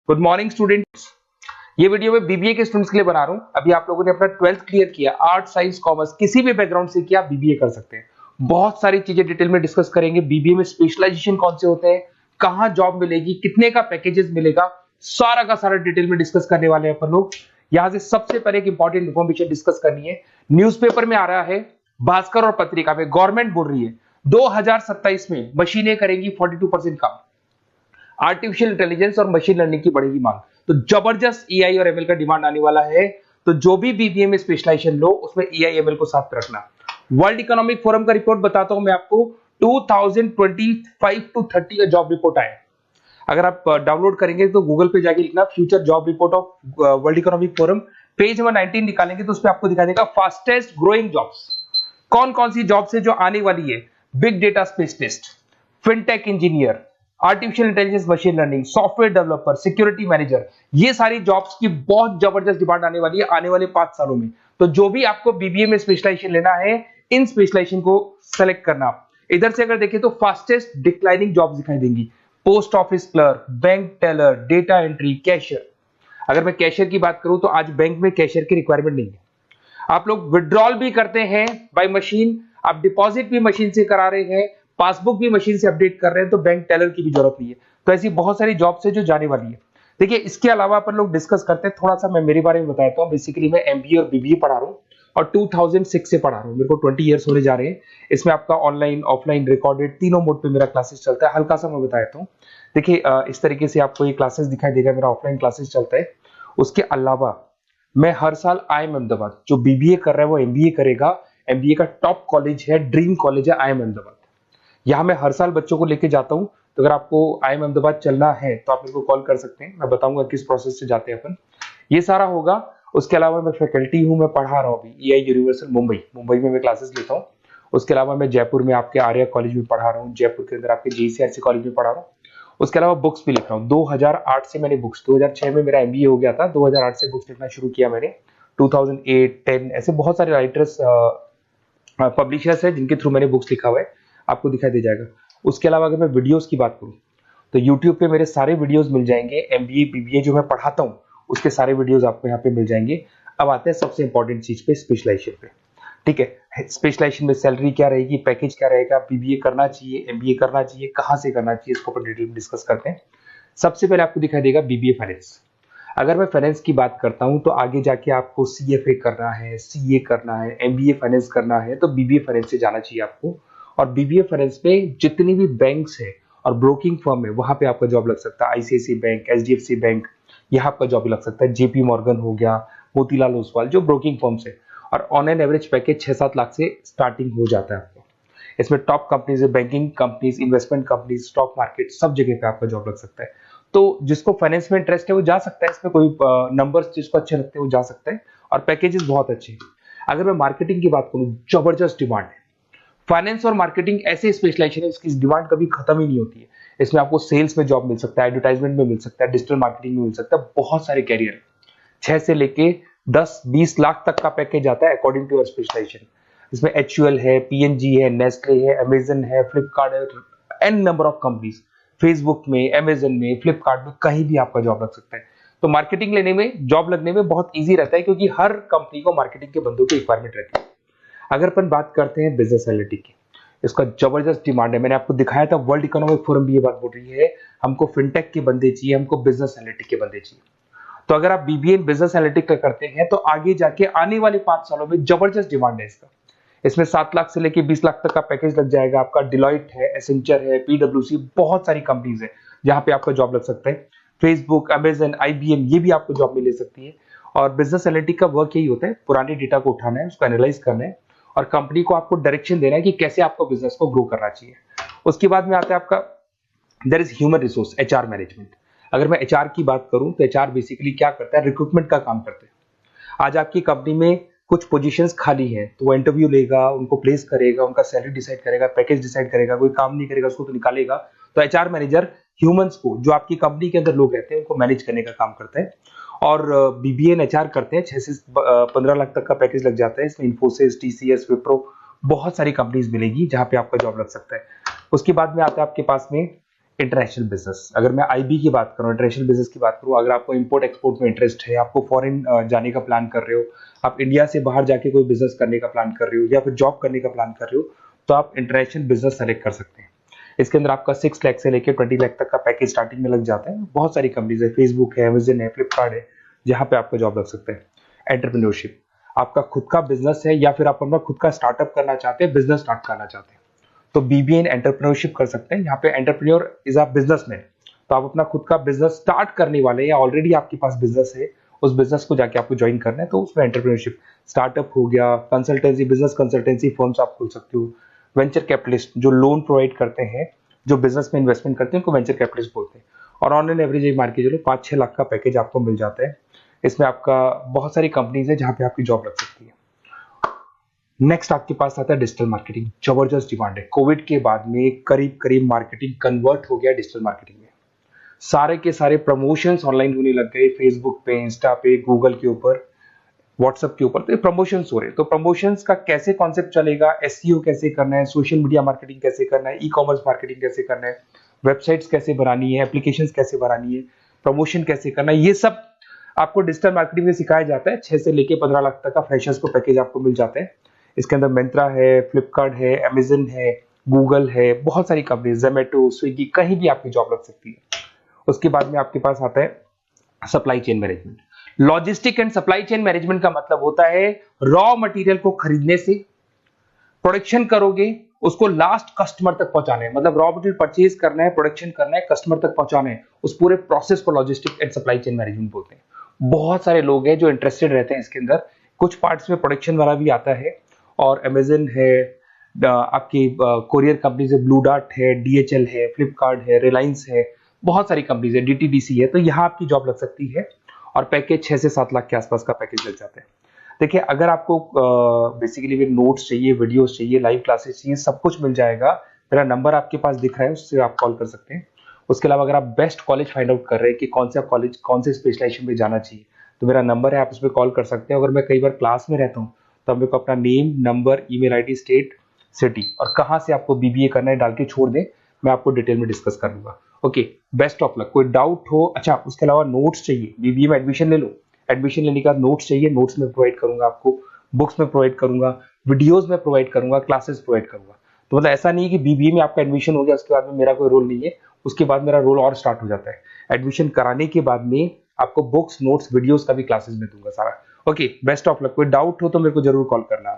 Good morning students. ये video मैं BBA के स्टूडेंट्स के लिए बना रहा हूँ। अभी आप लोगों ने अपना 12th क्लियर किया, आर्ट साइंस कॉमर्स किसी भी बैकग्राउंड से किया, बीबीए कर सकते हैं। बहुत सारी चीजें डिटेल में डिस्कस करेंगे। बीबीए में स्पेशलाइजेशन कौन से होते हैं, कहाँ जॉब मिलेगी, कितने का पैकेजेस मिलेगा, सारा का सारा डिटेल में डिस्कस करने वाले हैं अपन लोग। यहाँ से सबसे पहले एक इंपॉर्टेंट इन्फॉर्मेशन डिस्कस करनी है। न्यूज़पेपर में आ रहा है, भास्कर और पत्रिका में गवर्नमेंट बोल रही है 2027 में मशीनें करेंगी 42% काम। आर्टिफिशियल इंटेलिजेंस और मशीन लर्निंग की बढ़ेगी मांग, तो जबरदस्त एआई और एमएल का डिमांड आने वाला है। तो जो भी बीबीए में स्पेशलाइजेशन लो उसमें एआई एमएल को साथ में रखना। वर्ल्ड इकोनॉमिक फोरम का रिपोर्ट बताता हूं मैं आपको, 2025 टू 30 का जॉब रिपोर्ट आया। अगर आप डाउनलोड करेंगे तो गूगल पे जाके लिखना future job report of world economic forum, page number 19 निकालेंगे तो उसमें आपको दिखा देगा फास्टेस्ट ग्रोइंग जॉब्स कौन कौन सी जॉब्स है जो आने वाली है। Big data specialist, fintech engineer, artificial intelligence machine learning, software developer, security manager, ये सारी जॉब्स की बहुत जबरदस्त डिमांड आने वाली है आने वाले 5 सालों में। तो जो भी आपको बीबीए में स्पेशलाइजेशन लेना है, इन स्पेशलाइजेशन को सेलेक्ट करना। इधर से अगर देखें तो फास्टेस्ट डिक्लाइनिंग जॉब्स दिखाई देंगी, post office clerk, bank teller, data entry, cashier. अगर मैं कैशियर की बात करूं तो आज बैंक में कैशियर की रिक्वायरमेंट नहीं है। आप लोग विड्रॉल भी करते हैं बाय मशीन, आप डिपॉजिट भी मशीन से करा रहे हैं, पासबुक भी मशीन से अपडेट कर रहे हैं, तो बैंक टेलर की भी जरूरत नहीं है। तो ऐसी बहुत सारी जॉब्स है जो जाने वाली है। देखिए, इसके अलावा अपन लोग डिस्कस करते हैं, थोड़ा सा मैं मेरे बारे में बताता हूँ। बेसिकली मैं एमबीए और बीबीए पढ़ा रहा हूँ और 2006 से पढ़ा रहा हूँ। मेरे को 20 ईयर्स होने जा रहे हैं। इसमें आपका ऑनलाइन, ऑफलाइन, रिकॉर्डेड तीनों मोड पे मेरा क्लासेस चलता है। हल्का सा मैं बताता हूँ। देखिए, इस तरीके से आपको ये क्लासेस दिखाई देगा, मेरा ऑफलाइन क्लासेस चलता है। उसके अलावा मैं हर साल आईएम अहमदाबाद, जो बीबीए कर रहा है वो एमबीए करेगा। एमबीए का टॉप कॉलेज है, ड्रीम कॉलेज है आईएम अहमदाबाद। यहाँ मैं हर साल बच्चों को लेके जाता हूँ। तो अगर आपको आईएम अहमदाबाद चलना है तो आप मेरे को कॉल कर सकते हैं, मैं बताऊंगा किस प्रोसेस से जाते हैं अपन। ये सारा होगा। उसके अलावा मैं फैकल्टी हूँ, मैं पढ़ा रहा हूँ अभी एआई यूनिवर्सल मुंबई में मैं क्लासेस लेता हूँ। उसके अलावा मैं जयपुर में आपके आर्या कॉलेज में पढ़ा रहा हूँ, जयपुर के अंदर आपके जीसीआरसी कॉलेज में पढ़ा रहा हूँ। उसके अलावा बुक्स भी लिख रहा हूँ। 2008 से मैंने बुक्स, 2006 में मेरा एमबीए हो गया था, 2008 से बुक्स लिखना शुरू किया मैंने। 2008, 10 ऐसे बहुत सारे राइटर्स, पब्लिशर्स है जिनके थ्रू मैंने बुक्स लिखा हुआ है, आपको दिखाई दे जाएगा। उसके अलावा अगर मैं वीडियोस की बात करूं तो यूट्यूब पे मेरे सारे वीडियोस मिल जाएंगे। एमबीए बीबीए जो मैं पढ़ाता हूं उसके सारे वीडियोस आपको यहाँ पे मिल जाएंगे। अब आते हैं सबसे इंपॉर्टेंट चीज पे, स्पेशलाइजेशन पे। ठीक है, स्पेशलाइजेशन में सैलरी क्या रहेगी, पैकेज क्या रहेगा, बीबीए करना चाहिए, एमबीए करना चाहिए, कहाँ से करना चाहिए, इसको अपन डिटेल में डिस्कस करते हैं। सबसे पहले आपको दिखाई देगा बीबीए फाइनेंस। अगर मैं फाइनेंस की बात करता हूं तो आगे जाके आपको सीएफए करना है, सीए करना है, एमबीए फाइनेंस करना है, तो बीबीए फाइनेंस से जाना चाहिए आपको। और बीबीए फाइनेंस में जितनी भी बैंक्स है और ब्रोकिंग फर्म है वहां पे आपका जॉब लग सकता है। आईसीआईसीआई बैंक, एचडीएफसी बैंक, यहाँ आपका जॉब लग सकता है। जेपी मॉर्गन हो गया, मोतीलाल ओसवाल, जो ब्रोकिंग फर्म्स है। और on an average package 6-7 lakh से स्टार्टिंग हो जाता है आपको। इसमें टॉप कंपनीज है, banking companies, investment companies, stock market, सब जगह पे आपका जॉब लग सकता है। तो जिसको फाइनेंस में इंटरेस्ट है वो जा सकता है, इसमें कोई नंबर्स जिसको अच्छे लगते हैं वो जा सकता है, और पैकेजेस बहुत अच्छे हैं। अगर मैं मार्केटिंग की बात करूं, जबरदस्त डिमांड है। फाइनेंस और मार्केटिंग ऐसे स्पेशलाइजेशन है, इसकी डिमांड कभी खत्म ही नहीं होती है। इसमें आपको सेल्स में जॉब मिल सकता है, एडवर्टाइजमेंट में मिल सकता है, डिजिटल मार्केटिंग में मिल सकता है, बहुत सारे कैरियर, 6 से लेके 10-20 लाख तक का पैकेज आता है अकॉर्डिंग टू योर स्पेशलाइजेशन। इसमें एचयूएल है, पीएनजी है, नेस्ले है, अमेजन है, फ्लिपकार्ट है, n number of companies, Facebook में, अमेजन में, फ्लिपकार्ट में, कहीं भी आपका जॉब लग सकता है। तो मार्केटिंग लेने में, जॉब लगने में बहुत ईजी रहता है, क्योंकि हर कंपनी को मार्केटिंग के बंदों की रिक्वायरमेंट रहती है। अगर अपन बात करते हैं बिजनेस एनालिटिक की, इसका जबरदस्त डिमांड है। मैंने आपको दिखाया था, वर्ल्ड इकोनॉमिक फोरम भी ये बात बोल रही है, हमको फिनटेक के बंदे चाहिए, हमको बिजनेस एनालिटिक के बंदे चाहिए। तो अगर आप बीबीए बिजनेस एनालिटिक करते हैं तो आगे जाके आने वाले 5 सालों में जबरदस्त डिमांड है इसका। इसमें 7 लाख से लेके 20 लाख तक का पैकेज लग जाएगा आपका। डिलॉयट है, एसेंचर है, पीडब्ल्यूसी, बहुत सारी कंपनीज है जहां पे आपका जॉब लग सकता है। फेसबुक, अमेजन, आईबीएम, ये भी आपको जॉब में ले सकती है। और बिजनेस एनालिटिक का वर्क यही होता है, पुराने डेटा को उठाना है, उसको एनालाइज करना है और कंपनी को आपको डायरेक्शन देना है कि कैसे आपको बिजनेस को ग्रो करना चाहिए। उसके बाद में आता है आपका there is human resource, HR management. अगर मैं एचआर की बात करूं तो एचआर बेसिकली क्या करता है, रिक्रूटमेंट का काम करते हैं। आज आपकी कंपनी में कुछ पोजीशंस खाली हैं तो वो इंटरव्यू लेगा, उनको प्लेस करेगा, उनका सैलरी डिसाइड करेगा, पैकेज डिसाइड करेगा, कोई काम नहीं करेगा उसको तो निकालेगा। तो एचआर मैनेजर ह्यूमंस को, जो आपकी कंपनी के अंदर लोग रहते हैं, उनको मैनेज करने का काम करता है। और बीबीए एंड एचआर करते हैं, 6 से 15 लाख तक का पैकेज लग जाता है। इसमें इन्फोसिस, टीसीएस, विप्रो, बहुत सारी कंपनीज मिलेगी जहां पे आपका जॉब लग सकता है। उसके बाद में आता है आपके पास में इंटरनेशनल बिजनेस, अगर मैं आईबी की बात करूं, इंटरनेशनल बिजनेस की बात करूं, अगर आपको इंपोर्ट एक्सपोर्ट में इंटरेस्ट है, आपको फॉरेन जाने का प्लान कर रहे हो, आप इंडिया से बाहर जाके कोई बिजनेस करने का प्लान कर रहे हो या फिर जॉब करने का प्लान कर रहे हो, तो आप इंटरनेशनल बिजनेस सेलेक्ट कर सकते हैं। इसके अंदर आपका 6 लाख से लेकर 20 लाख तक का पैकेज स्टार्टिंग में लग जाता है। बहुत सारी कंपनीज है, फेसबुक है, अमेजन है, फ्लिपकार्ट है, जहां पे आपका जॉब लग सकता है। एंटरप्रेन्योरशिप, आपका खुद का बिजनेस है या फिर आप अपना खुद का स्टार्टअप करना चाहते हैं, बिजनेस स्टार्ट करना चाहते हैं, तो बीबीए इन एंटरप्रेन्योरशिप कर सकते हैं। यहाँ पे एंटरप्रेन्योर इज अ बिजनेसमैन, तो आप अपना खुद का बिजनेस स्टार्ट करने वाले हैं या ऑलरेडी आपके पास बिजनेस है, उस बिजनेस को जाके आपको ज्वाइन करना है, तो उसमें एंटरप्रेन्योरशिप। स्टार्टअप हो गया, कंसल्टेंसी, बिजनेस कंसल्टेंसी फर्म्स आप खोल सकते हो। वेंचर कैपिटलिस्ट जो लोन प्रोवाइड करते हैं, जो बिजनेस में इन्वेस्टमेंट करते हैं, उनको वेंचर कैपिटलिस्ट बोलते हैं। और ऑन एन एवरेज एक मान के चलो 5-6 लाख का पैकेज आपको मिल जाता है। इसमें आपका बहुत सारी कंपनीज है जहां पे आपकी जॉब लग सकती है। नेक्स्ट आपके पास आता है डिजिटल मार्केटिंग। जबरदस्त डिमांड है, कोविड के बाद में करीब करीब मार्केटिंग कन्वर्ट हो गया डिजिटल मार्केटिंग में। सारे के सारे प्रमोशंस ऑनलाइन होने लग गए, फेसबुक पे, इंस्टा पे, गूगल के ऊपर, व्हाट्सएप के ऊपर, तो ये प्रमोशंस हो रहे हैं। तो प्रमोशंस का कैसे कॉन्सेप्ट चलेगा, एसईओ कैसे करना है, सोशल मीडिया मार्केटिंग कैसे करना है, ई कॉमर्स मार्केटिंग कैसे करना है, वेबसाइट्स कैसे बनानी है, एप्लीकेशंस कैसे बनानी है, प्रमोशन कैसे करना है, ये सब आपको डिजिटल मार्केटिंग में सिखाया जाता है। 6 से लेके 15 लाख तक का फ्रेशर्स को पैकेज आपको मिल जाता है। इसके अंदर मिंत्रा है, फ्लिपकार्ट है, अमेजन है, गूगल है, बहुत सारी कंपनी, जोमेटो, स्विगी, कहीं भी आपकी जॉब लग सकती है। उसके बाद में आपके पास आता है supply chain management. Logistic and supply chain management का मतलब होता है रॉ मटेरियल को खरीदने से, प्रोडक्शन करोगे, उसको लास्ट कस्टमर तक पहुंचाने, मतलब रॉ मटेरियल परचेज करना है, प्रोडक्शन करना है, कस्टमर तक पहुंचाना है, उस पूरे प्रोसेस को logistic and supply chain management बोलते हैं। बहुत सारे लोग हैं जो इंटरेस्टेड रहते हैं इसके अंदर। कुछ पार्ट्स में प्रोडक्शन वाला भी आता है, और अमेजन है, आपकी कोरियर कंपनीज है, ब्लू डार्ट है, डीएचएल है, फ्लिपकार्ट है, रिलायंस है, बहुत सारी कंपनीज है, डीटीडीसी है, तो यहाँ आपकी जॉब लग सकती है। और पैकेज 6 से 7 लाख के आसपास का पैकेज लग जाता है। देखिए, अगर आपको बेसिकली नोट्स चाहिए, वीडियोस चाहिए, लाइव क्लासेस चाहिए, सब कुछ मिल जाएगा। मेरा नंबर आपके पास दिख रहा है, उससे आप कॉल कर सकते हैं। उसके अलावा अगर आप बेस्ट कॉलेज फाइंड आउट कर रहे हैं कि कौन सा कॉलेज, कौन से स्पेशलाइजेशन में जाना चाहिए, तो मेरा नंबर है, आप उस पर कॉल कर सकते हैं। अगर मैं कई बार क्लास में रहता हूँ, तो मेरे को अपना name, number, email ID, state, city और कहाँ से आपको बीबीए करना है डाल के छोड़ दें, मैं आपको डिटेल में डिस्कस कर लूंगा। Okay, best of luck. कोई डाउट हो, अच्छा उसके अलावा नोट्स चाहिए, बीबीए में एडमिशन ले लो, एडमिशन लेने के बाद नोट्स चाहिए, नोट्स में प्रोवाइड करूंगा आपको, बुक्स में प्रोवाइड करूंगा, वीडियोस में प्रोवाइड करूंगा, क्लासेस प्रोवाइड करूंगा। तो मतलब ऐसा नहीं है कि बीबीए में आपका एडमिशन हो गया उसके बाद में मेरा कोई रोल नहीं है, उसके बाद मेरा रोल और स्टार्ट हो जाता है। एडमिशन कराने के बाद में आपको बुक्स, नोट्स, वीडियोस का भी क्लासेस में दूंगा सारा। Okay, best of luck. कोई डाउट हो तो मेरे को जरूर कॉल करना।